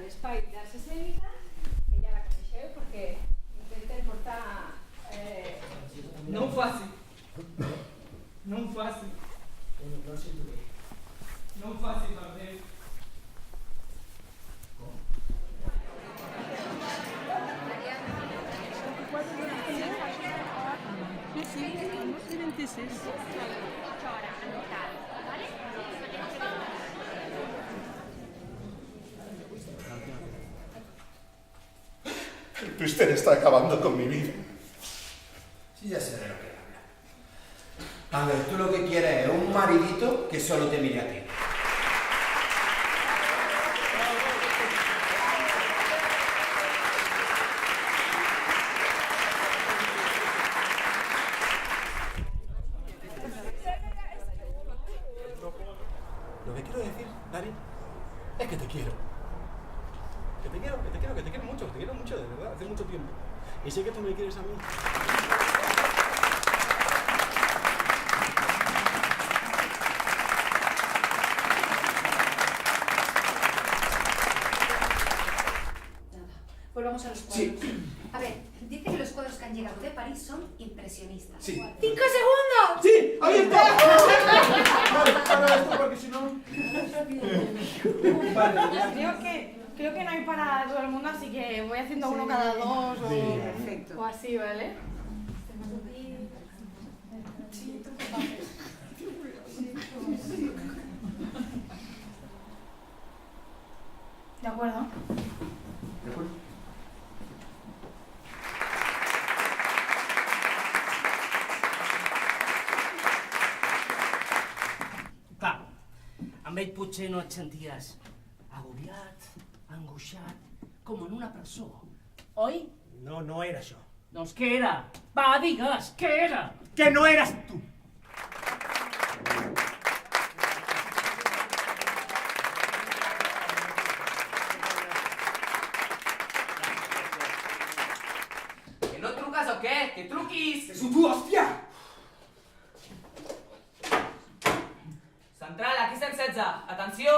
l'espai d'arts escèniques, que ja la coneixeu perquè intentem portar... No ho faci. No ho faci. No sento bé. No ho faci, per Déu. Sí, estamos en 26. Usted está acabando con mi vida. Sí, ya sé de lo que habla. A ver, tú lo que quieres es un maridito que solo te mire a ti. Lo que quiero decir, Dari, es que te quiero. Que te quiero mucho, de verdad, hace mucho tiempo. Y sé que tú me quieres a mí. Volvamos a los cuadros. Sí. A ver, dice que los cuadros que han llegado de París son impresionistas. Sí. ¡5 segundos! ¡Sí! ¡Ahí está! Vale, para esto porque si no... Vale, Creo que no hay para todo el mundo, así que voy haciendo uno cada dos Perfecto. o así, ¿vale? ¿De acuerdo? ¿De acuerdo? Clar, amb ell potser no et senties agobiat, angoixat, com en una presó, oi? No, no era això. Doncs què era? Va, digues, què era? Que no eres tu. Que no truques o què? Que truquis! Que sou tu, hòstia! Central, aquí 116. Atenció!